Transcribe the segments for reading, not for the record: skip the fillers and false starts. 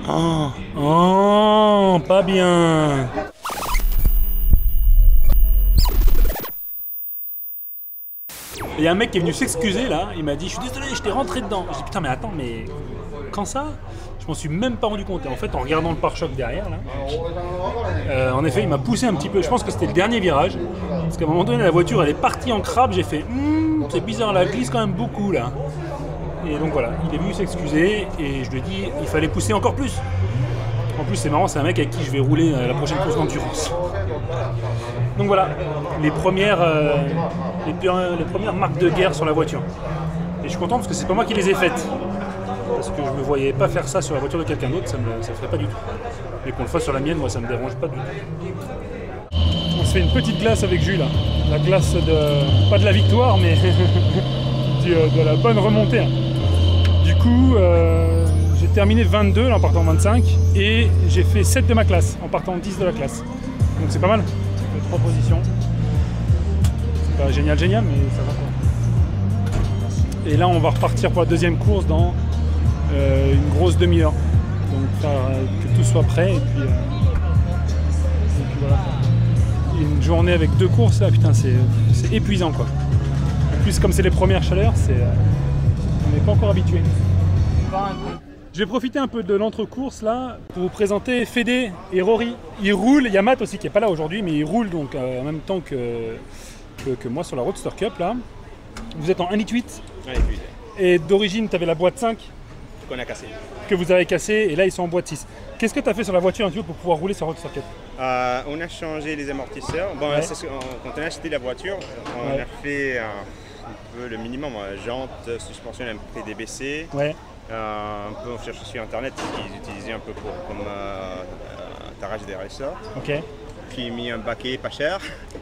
Oh, oh, pas bien. Il y a un mec qui est venu s'excuser là, il m'a dit « Je suis désolé, je t'ai rentré dedans ». Je dis « Putain mais attends, mais quand ça ?» Je m'en suis même pas rendu compte. Et en fait, en regardant le pare-choc derrière là, en effet, il m'a poussé un petit peu. Je pense que c'était le dernier virage. Parce qu'à un moment donné, la voiture elle est partie en crabe, j'ai fait « C'est bizarre, la glisse quand même beaucoup là ». Et donc voilà, il est venu s'excuser et je lui ai dit « Il fallait pousser encore plus ». En plus, c'est marrant, c'est un mec avec qui je vais rouler la prochaine course d'endurance. Donc voilà, les premières marques de guerre sur la voiture. Et je suis content parce que c'est pas moi qui les ai faites. Parce que je me voyais pas faire ça sur la voiture de quelqu'un d'autre, ça me ferait pas du tout. Mais qu'on le fasse sur la mienne, moi ça me dérange pas du tout. On se fait une petite glace avec Jules, là. La glace de, pas de la victoire, mais de la bonne remontée. Là. Du coup, j'ai terminé 22 là, en partant 25 et j'ai fait 7 de ma classe en partant 10 de la classe. Donc c'est pas mal. J'ai fait 3 positions. C'est pas génial, mais ça va quoi. Et là, on va repartir pour la deuxième course dans une grosse demi-heure. Donc que tout soit prêt et puis voilà. Et une journée avec 2 courses, là, putain, c'est épuisant quoi. En plus, comme c'est les premières chaleurs, on n'est pas encore habitué. Je vais profiter un peu de l'entre-course là pour vous présenter Fédé et Rory. Ils roulent, il y a Matt aussi qui n'est pas là aujourd'hui, mais ils roulent donc en même temps que moi sur la Roadster Cup là. Vous êtes en 1,8 litre. Et d'origine, tu avais la boîte 5 qu'on a cassé. Que vous avez cassé et là ils sont en boîte 6. Qu'est-ce que tu as fait sur la voiture pour pouvoir rouler sur la Roadster Cup? On a changé les amortisseurs. Bon, ouais. Quand on a acheté la voiture, on a fait un peu le minimum. Jantes, suspension, on a pris des BC. Ouais. Un peu on cherche sur internet ce qu'ils utilisaient un peu comme tarage des racers. Ok. Puis mis un baquet pas cher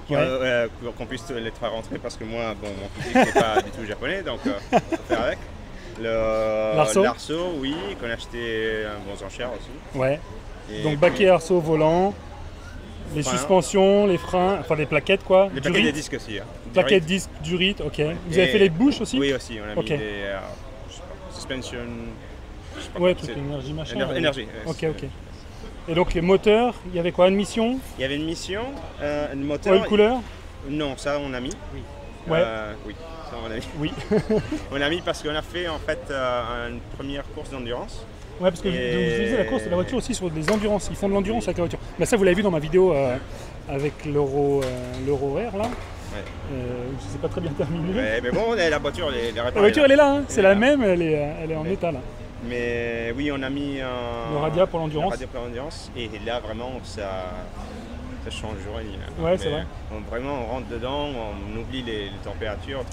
pour qu'on puisse les faire rentrer parce que moi bon mon physique n'est pas du tout japonais donc faut faire avec. L'arceau oui qu'on a acheté un bon enchère aussi. Ouais. Et donc baquet, arceau, volant. Les suspensions, les freins, enfin les plaquettes quoi. Les plaquettes des disques aussi. Hein. Plaquettes disques, Durit, ok. Vous avez fait les bouches aussi? Oui aussi, on a mis des suspension. Ouais, tout énergie machin. Énergie. Ok. Et donc les moteurs, il y avait quoi? Une mission? Il y avait une mission, un moteur. Une couleur? Non, ça on a mis. Oui. Ouais. Oui, ça on a mis. Oui. On a mis parce qu'on a fait en fait une première course d'endurance. Ouais, parce que vous utilisez la course de la voiture aussi sur des endurances. Ils font de l'endurance avec la voiture. Mais ça, vous l'avez vu dans ma vidéo avec l'Euro R là. Ouais. Je ne sais pas très bien terminé. Ouais, mais bon, la voiture, la voiture elle est là, hein. C'est la même, elle est en état là. Mais oui, on a mis le Radia pour l'endurance. Et là, vraiment, ça change rien. Ouais, c'est vrai. Vraiment, on rentre dedans, on oublie les températures,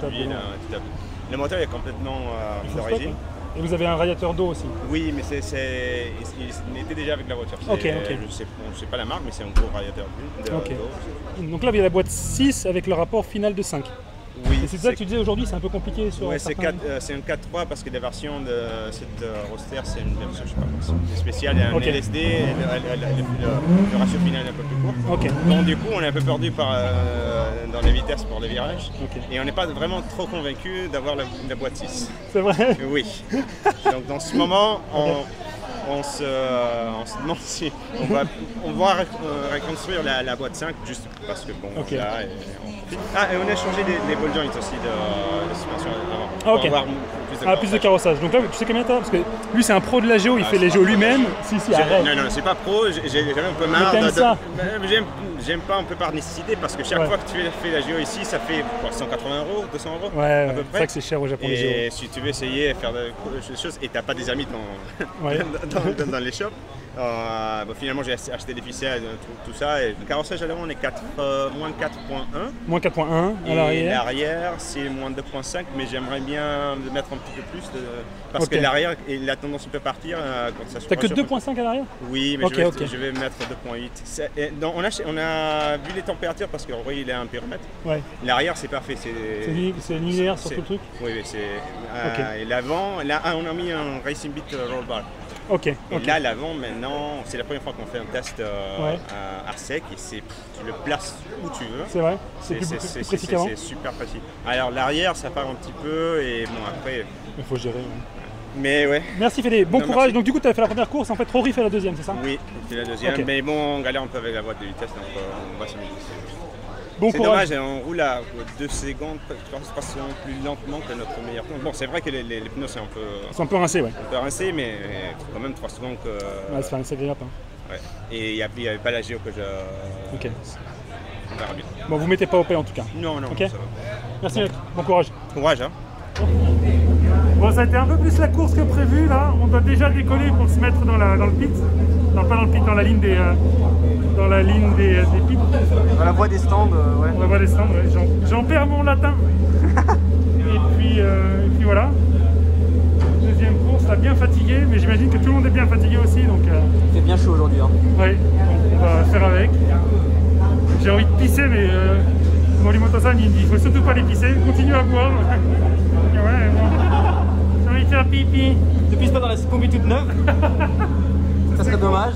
d'huile. Le moteur est complètement d'origine. Et vous avez un radiateur d'eau aussi? Oui, mais il était déjà avec la voiture. Ok. Je ne sais pas la marque, mais c'est un gros radiateur d'eau. Donc là, il y a la boîte 6 avec le rapport final de 5. Oui. Et c'est ça que tu disais aujourd'hui, c'est un peu compliqué sur. Oui, c'est un 4.3 parce que la version de cette Roadster, c'est une version, je sais pas, spéciale, il y a un LSD, le ratio final est un peu plus court. Okay. Donc du coup, on est un peu perdu dans les vitesses pour les virages. Okay. Et on n'est pas vraiment trop convaincu d'avoir la boîte 6. C'est vrai? Oui. Donc dans ce moment, on se demande si on va reconstruire la boîte 5 juste parce que bon, là, et on a changé les ball joints aussi de suspension avant. Pour avoir plus de carrossage. Donc là, tu sais combien t'as? Parce que lui, c'est un pro de la géo, il fait les géos lui-même. Si, arrête. Non, c'est pas pro, j'ai un peu marre. J'aime pas un peu par nécessité parce que chaque fois que tu fais la géo ici, ça fait 180 €, 200 €. Ouais, c'est vrai que c'est cher au Japon les géos. Et si tu veux essayer de faire des choses et t'as pas des amis dans les shops, finalement j'ai acheté des ficelles, tout ça. Et le carrossage à l'avant, on est moins 4.1. Moins 4.1 à l'arrière. Et l'arrière, c'est moins 2.5, mais j'aimerais bien mettre un petit peu plus parce que l'arrière, il a tendance un peu à partir quand ça se. T'as que 2.5 à l'arrière? Oui, mais je vais mettre 2.8. On a vu les températures parce que Rory il est à 1 pyromètre. Ouais. L'arrière c'est parfait. C'est linéaire sur tout le truc? Oui, c'est. Et l'avant, là on a mis un Racing Beat roll bar. Et là l'avant maintenant, c'est la première fois qu'on fait un test à sec et tu le places où tu veux. C'est vrai? C'est précis qu'avant? C'est super précis. Alors l'arrière ça part un petit peu et bon après. Il faut gérer. Mais ouais. Merci Fédé, bon courage. Merci. Donc du coup tu as fait la première course, en fait Rory fait la deuxième, c'est ça? Oui, j'ai fait la deuxième, okay. Mais bon on galère un peu avec la boîte de vitesse, donc on va s'amuser. Bon courage. C'est dommage, on roule à 2 secondes, 3 secondes plus lentement que notre meilleur temps. Bon c'est vrai que les pneus c'est un peu... C'est un peu rincé, ouais. Un peu rincé, mais quand même 3 secondes que... Ouais, c'est un sacré lapin. Ouais. Et il n'y avait pas la géo que je... Ok. On verra bien. Bon, vous mettez pas au paix en tout cas. Non, non, okay. Ça va. Merci mec, bon courage. Courage, hein. Bon, ça a été un peu plus la course que prévu là. On doit déjà décoller pour se mettre dans le pit. Non, pas dans le pit, dans la ligne des pits. Dans la voie des stands, ouais. Dans la voie des stands, ouais. J'en perds mon latin. et puis voilà. Deuxième course, là, bien fatigué, mais j'imagine que tout le monde est bien fatigué aussi. Donc, il fait bien chaud aujourd'hui. Hein. Oui, on va faire avec. J'ai envie de pisser, mais Morimoto-san il me dit il faut surtout pas les pisser, continue à boire. Et ouais, bon. J'ai envie de faire pipi. Ne pisse pas dans la combi toute neuve. Ça serait dommage.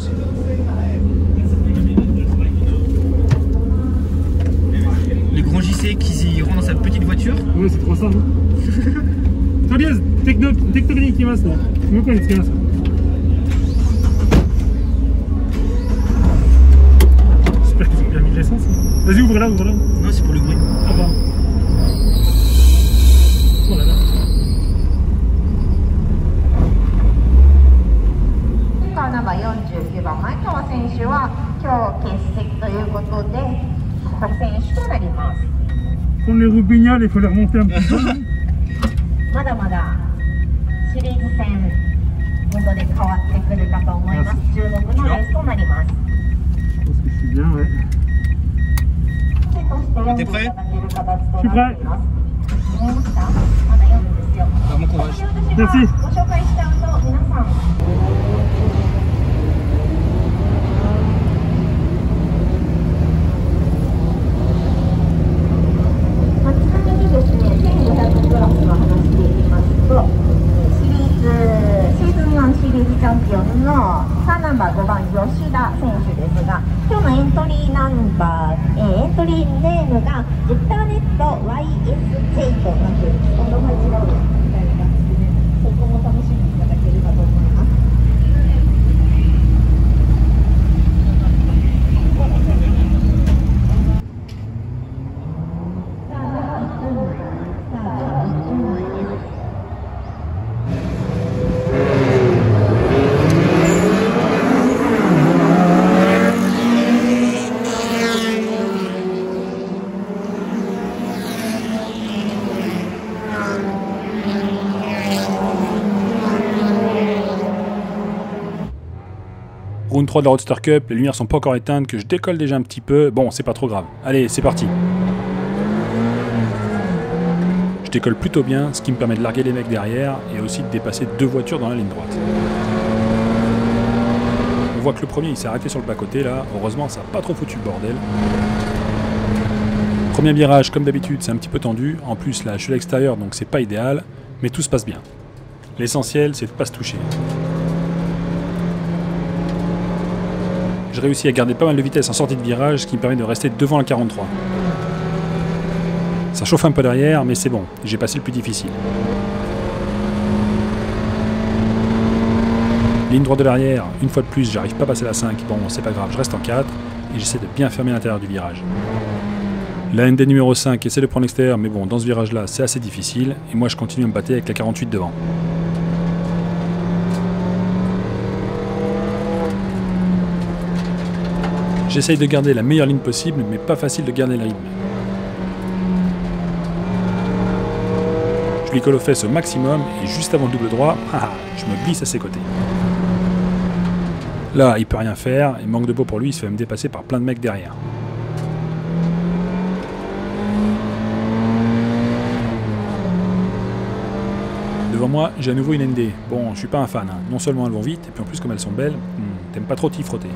Le grand JC qui rentre dans sa petite voiture. Ouais, c'est trop ça. Toriaz, technique ikimasu ne. Mukou ni tsukimasu. J'espère qu'ils ont bien mis de l'essence. Vas-y, ouvre-la, ouvre-la. Non, c'est pour le bruit. Ah bon. Oh là là. 49番前川選手は今日欠席ということで補選手となります。 Pour les Rubignas, il faut les remonter un petit peu. まだまだシリーズ戦本当に変わってくるかと思います。注目のレースとなります。 Je pense que je suis bien, ouais. T'es prêt? Je suis prêt. Bon courage. Merci. Round 3 de la Roadster Cup, les lumières sont pas encore éteintes, que je décolle déjà un petit peu. Bon, c'est pas trop grave. Allez, c'est parti. Je décolle plutôt bien, ce qui me permet de larguer les mecs derrière et aussi de dépasser 2 voitures dans la ligne droite. On voit que le premier il s'est arrêté sur le bas-côté là. Heureusement, ça n'a pas trop foutu le bordel. Premier virage, comme d'habitude, c'est un petit peu tendu. En plus, là, je suis à l'extérieur, donc c'est pas idéal. Mais tout se passe bien. L'essentiel, c'est de pas se toucher. Je réussis à garder pas mal de vitesse en sortie de virage, ce qui me permet de rester devant la 43. Ça chauffe un peu derrière, mais c'est bon, j'ai passé le plus difficile. Ligne droite de l'arrière, une fois de plus, j'arrive pas à passer la 5, bon c'est pas grave, je reste en 4, et j'essaie de bien fermer l'intérieur du virage. La ND numéro 5 essaie de prendre l'extérieur, mais bon, dans ce virage-là, c'est assez difficile, et moi je continue à me battre avec la 48 devant. J'essaye de garder la meilleure ligne possible, mais pas facile de garder le rythme. Je lui colle aux fesses au maximum, et juste avant le double droit, je me glisse à ses côtés. Là, il peut rien faire, et manque de peau pour lui, il se fait me dépasser par plein de mecs derrière. Devant moi, j'ai à nouveau une ND. Bon, je suis pas un fan, hein. Non seulement elles vont vite, et puis en plus comme elles sont belles, t'aimes pas trop t'y frotter.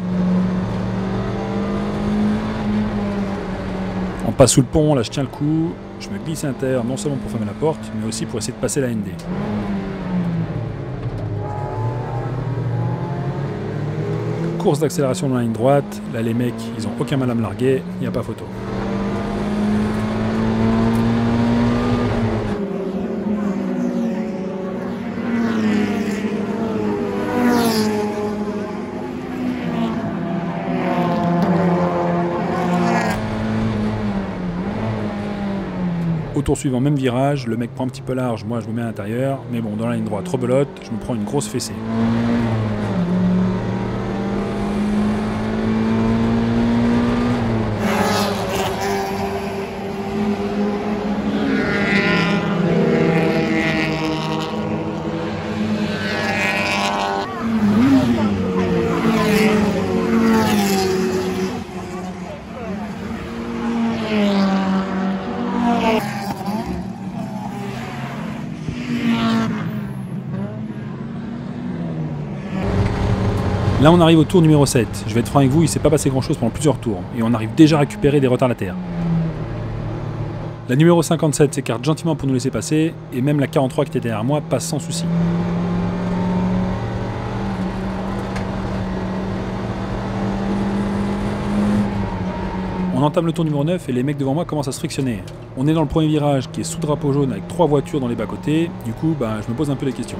On passe sous le pont, là je tiens le coup, je me glisse à l'intérieur non seulement pour fermer la porte, mais aussi pour essayer de passer la ND. Course d'accélération dans la ligne droite, là les mecs ils ont aucun mal à me larguer, il n'y a pas photo. tour suivant, même virage, le mec prend un petit peu large, moi je me mets à l'intérieur, mais bon, dans la ligne droite, rebelote, je me prends une grosse fessée. Là on arrive au tour numéro 7, je vais être franc avec vous, il s'est pas passé grand chose pendant plusieurs tours, et on arrive déjà à récupérer des retardataires. La numéro 57 s'écarte gentiment pour nous laisser passer, et même la 43 qui était derrière moi passe sans souci. On entame le tour numéro 9 et les mecs devant moi commencent à se frictionner. On est dans le premier virage qui est sous drapeau jaune avec 3 voitures dans les bas-côtés, du coup je me pose un peu des questions.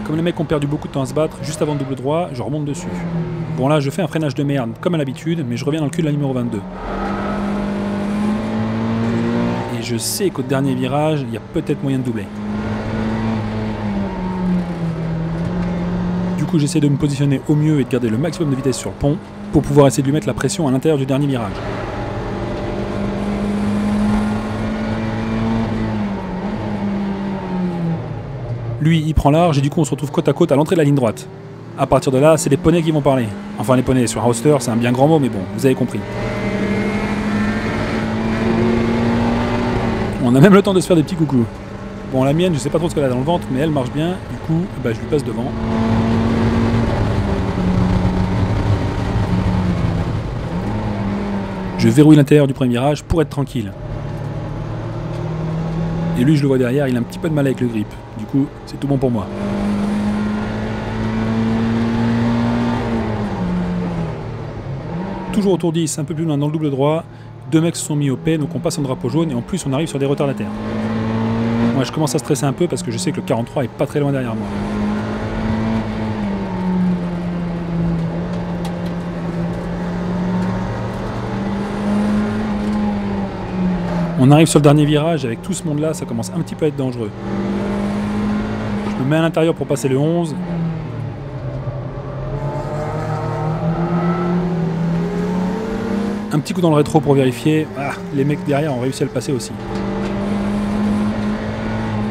Comme les mecs ont perdu beaucoup de temps à se battre, juste avant le double droit, je remonte dessus. Bon là, je fais un freinage de merde, comme à l'habitude, mais je reviens dans le cul de la numéro 22. Et je sais qu'au dernier virage, il y a peut-être moyen de doubler. Du coup, j'essaie de me positionner au mieux et de garder le maximum de vitesse sur le pont, pour pouvoir essayer de lui mettre la pression à l'intérieur du dernier virage. Lui, il prend large et du coup on se retrouve côte à côte à l'entrée de la ligne droite. A partir de là, c'est les poneys qui vont parler. Enfin les poneys, sur un roadster, c'est un bien grand mot, mais bon, vous avez compris. On a même le temps de se faire des petits coucous. Bon, la mienne, je sais pas trop ce qu'elle a dans le ventre, mais elle marche bien, du coup, je lui passe devant. Je verrouille l'intérieur du premier virage pour être tranquille. Et lui, je le vois derrière, il a un petit peu de mal avec le grip. Du coup, c'est tout bon pour moi. Toujours au tour 10, un peu plus loin dans le double droit, 2 mecs se sont mis au paix, donc on passe en drapeau jaune et en plus on arrive sur des retardataires. Moi je commence à stresser un peu parce que je sais que le 43 est pas très loin derrière moi. On arrive sur le dernier virage, avec tout ce monde là, ça commence un petit peu à être dangereux. Je me mets à l'intérieur pour passer le 11. Un petit coup dans le rétro pour vérifier. Ah, les mecs derrière ont réussi à le passer aussi.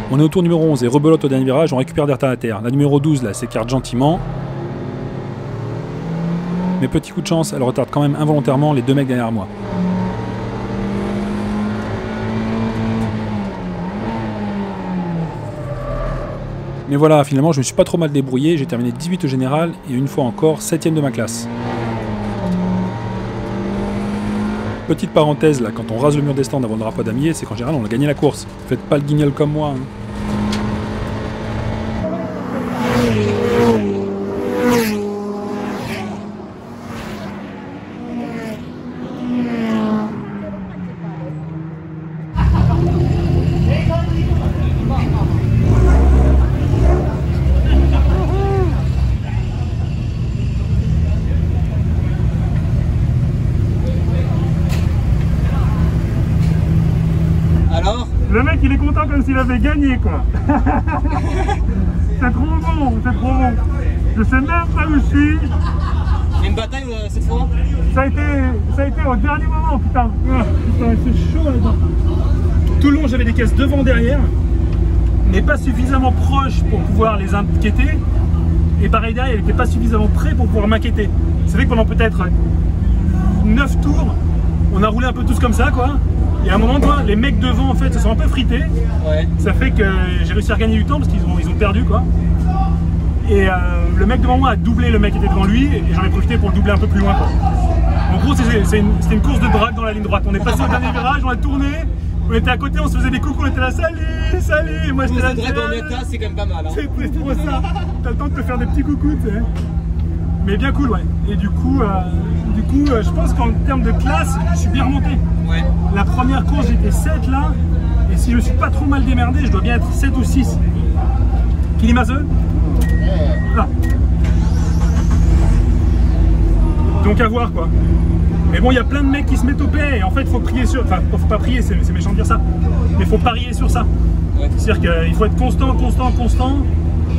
On est au tour numéro 11 et rebelote au dernier virage, on récupère des retardataires. La numéro 12 là s'écarte gentiment. Mais petit coup de chance, elle retarde quand même involontairement les 2 mecs derrière moi. Mais voilà, finalement je me suis pas trop mal débrouillé, j'ai terminé 18 au général et une fois encore 7ème de ma classe. Petite parenthèse là, quand on rase le mur des stands avant le drapeau damier, c'est qu'en général on a gagné la course. Faites pas le guignol comme moi. Hein. Le mec il est content comme s'il avait gagné quoi. C'est trop bon, c'est trop bon. Je sais même pas où je suis. Il y a une bataille cette fois? Ça a été au dernier moment, putain. Putain, c'est chaud là-dedans. Tout le long j'avais des caisses devant, derrière, mais pas suffisamment proches pour pouvoir les inquiéter. Et pareil derrière, il n'était pas suffisamment prêt pour pouvoir m'inquiéter. C'est vrai que pendant peut-être 9 tours, on a roulé un peu tous comme ça quoi. Et à un moment, toi, les mecs devant en fait se sont un peu frités. Ouais. Ça fait que j'ai réussi à gagner du temps parce qu'ils ont perdu quoi. Et le mec devant moi a doublé le mec qui était devant lui et j'en ai profité pour le doubler un peu plus loin quoi. En gros, c'était une course de drague dans la ligne droite. On est passé au dernier virage, on a tourné, on était à côté, on se faisait des coucous, on était là, salut, salut. Et moi j'étais là. Drague en état, c'est quand même pas mal. Hein. C'est trop ça. T'as le temps de te faire des petits coucous, tu sais. Mais bien cool, ouais. Et du coup, je pense qu'en termes de classe, je suis bien remonté. Ouais. La première course, j'étais 7 là. Et si je me suis pas trop mal démerdé, je dois bien être 7 ou 6. Kilimase là. Donc à voir quoi. Mais bon, il y a plein de mecs qui se mettent au paix et en fait, il faut prier sur... Enfin, faut pas prier, c'est méchant de dire ça. Mais il faut parier sur ça. Ouais. C'est-à-dire qu'il faut être constant.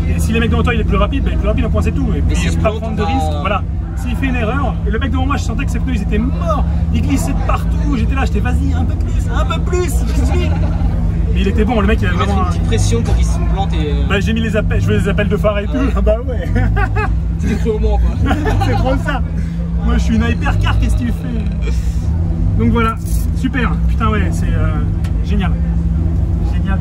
Et si les mecs devant toi, il est plus rapide, ben, il est plus rapide, un point c'est tout. Et puis, il ne faut pas prendre de risques. Voilà. S'il fait une erreur, et le mec devant moi, je sentais que ses pneus, ils étaient morts. Ils glissaient de partout. J'étais là, j'étais vas-y, un peu plus, j'y suis. Mais il était bon, le mec, il avait vraiment... une petite pression pour qu'il se plante et... Bah, j'ai mis les appels, je veux les appels de phare et tout. Ah bah ouais. C'est cru au moins, quoi. C'est trop ça. Moi, je suis une hypercar, qu'est-ce que tu fais? Donc voilà, super. Putain, ouais, c'est génial. Génial.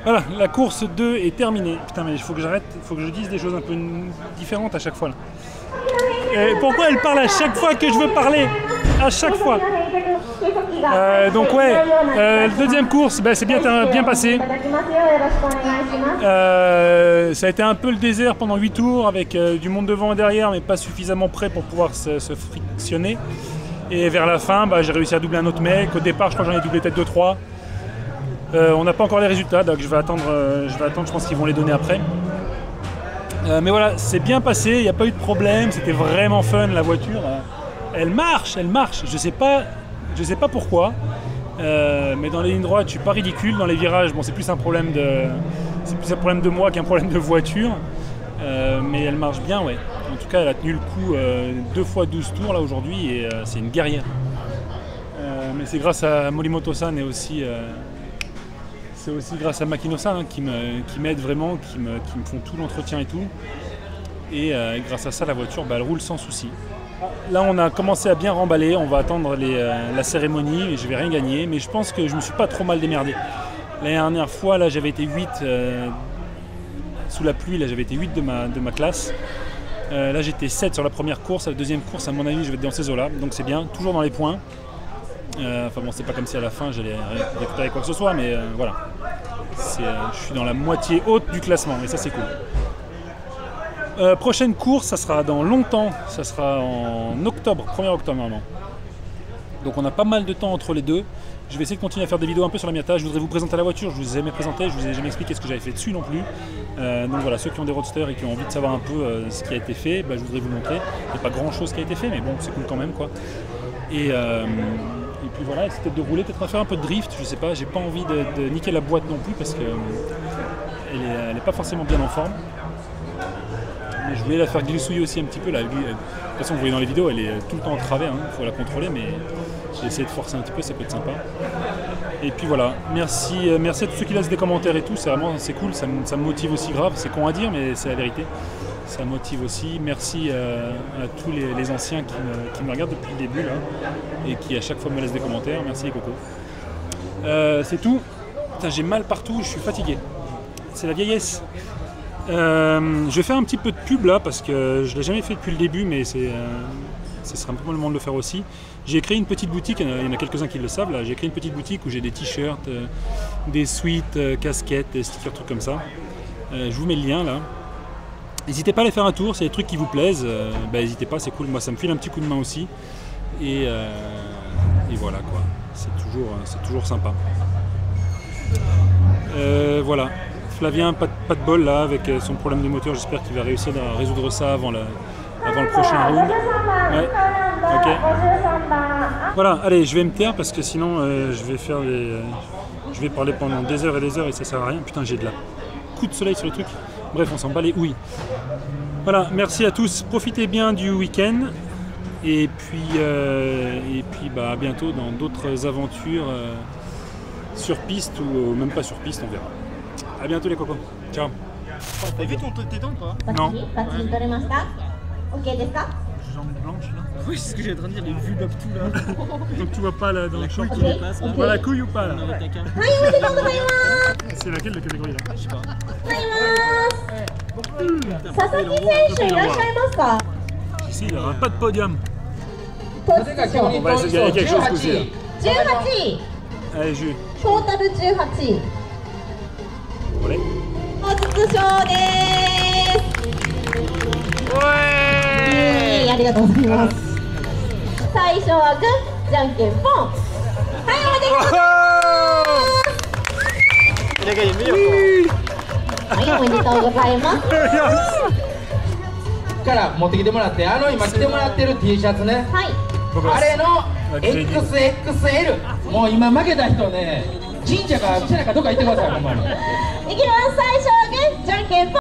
Voilà, la course 2 est terminée. Putain, mais il faut que j'arrête, il faut que je dise des choses un peu différentes à chaque fois. Là. Et pourquoi elle parle à chaque fois que je veux parler? À chaque fois. Donc ouais, deuxième course, c'est bien passé. Ça a été un peu le désert pendant 8 tours avec du monde devant et derrière, mais pas suffisamment prêt pour pouvoir se frictionner. Et vers la fin, j'ai réussi à doubler un autre mec. Au départ, je crois que j'en ai doublé peut-être 2-3. On n'a pas encore les résultats, donc je vais attendre, je pense qu'ils vont les donner après. Mais voilà, c'est bien passé, il n'y a pas eu de problème, c'était vraiment fun la voiture. Elle marche, je sais pas pourquoi, mais dans les lignes droites je suis pas ridicule, dans les virages, bon c'est plus un problème de moi qu'un problème de voiture, mais elle marche bien, ouais. En tout cas elle a tenu le coup 2 fois 12 tours là aujourd'hui et c'est une guerrière. Mais c'est grâce à Morimoto-san et aussi... c'est aussi grâce à Makino-san qui m'aide vraiment, qui me font tout l'entretien et tout. Et grâce à ça, la voiture, elle roule sans souci. Là, on a commencé à bien remballer. On va attendre la cérémonie et je vais rien gagner. Mais je pense que je me suis pas trop mal démerdé. La dernière fois, là, j'avais été 8 sous la pluie. Là, j'avais été 8 de ma classe. Là, j'étais 7 sur la première course. La deuxième course, à mon avis, je vais être dans ces eaux-là. Donc c'est bien, toujours dans les points. Enfin bon, c'est pas comme si à la fin j'allais récupérer quoi que ce soit, mais voilà. Je suis dans la moitié haute du classement, et ça c'est cool. Prochaine course, ça sera dans longtemps, ça sera en octobre, 1er octobre normalement. Donc on a pas mal de temps entre les deux. Je vais essayer de continuer à faire des vidéos un peu sur la Miata. Je voudrais vous présenter la voiture, je vous ai jamais présenté, je vous ai jamais expliqué ce que j'avais fait dessus non plus. Donc voilà, ceux qui ont des roadsters et qui ont envie de savoir un peu ce qui a été fait, je voudrais vous montrer. Il n'y a pas grand chose qui a été fait, mais bon, c'est cool quand même quoi. Et puis voilà, c'était de rouler, peut-être à faire un peu de drift, je sais pas, j'ai pas envie de niquer la boîte non plus parce que elle est pas forcément bien en forme. Mais je voulais la faire glissouiller aussi un petit peu là. De toute façon, vous voyez dans les vidéos, elle est tout le temps en travers, il faut la contrôler, mais j'ai essayé de forcer un petit peu, ça peut être sympa. Et puis voilà, merci à tous ceux qui laissent des commentaires et tout, c'est cool, ça me motive aussi grave, c'est con à dire, mais c'est la vérité. Ça motive aussi. Merci à tous les anciens qui me regardent depuis le début là, et qui à chaque fois me laissent des commentaires. Merci les cocos. C'est tout. J'ai mal partout, je suis fatigué. C'est la vieillesse. Je vais faire un petit peu de pub là parce que je ne l'ai jamais fait depuis le début, mais ce sera un peu le moment de le faire aussi. J'ai créé une petite boutique, il y en a quelques-uns qui le savent là. J'ai créé une petite boutique où j'ai des t-shirts, des sweats, casquettes, des stickers, trucs comme ça. Je vous mets le lien là. N'hésitez pas à aller faire un tour, s'il y a des trucs qui vous plaisent, n'hésitez pas, c'est cool, moi ça me file un petit coup de main aussi. Et voilà quoi, c'est toujours sympa. Voilà, Flavien, pas de bol là avec son problème de moteur, j'espère qu'il va réussir à résoudre ça avant le prochain round. Ouais, ok. Voilà, allez, je vais me taire parce que sinon je vais parler pendant des heures et ça sert à rien. Putain, j'ai de la coup de soleil sur le truc. Bref, on s'en bat les ouilles. Voilà, merci à tous. Profitez bien du week-end. Et puis à bientôt dans d'autres aventures sur piste ou même pas sur piste, on verra. À bientôt les cocos. Ciao. T'as vu tes dents ou pas? Non. Jambes blanches là. Oui, c'est ce que j'ai en train de dire, les vues d'Optou là. Donc tu vois pas là dans le champ qui dépasse là. Tu vois la couille ou pas là? C'est laquelle de catégorie là? Je sais pas. Ici il n'y aura pas de podium. On va essayer de gagner quelque chose aussi. Allez, Jules. Total 18. Ouais. Ouais. ありがとうございます。最初はグー、じゃんけんポン。はい、おめでとうございます。はい、おめでとうございます。から持ってきてもらって、今着てもらってる T シャツね、はい、あれの XXL、もう今負けた人ね、神社か寺かどっか行ってください、ほんまに。いきます、最初はグー、じゃんけんぽん。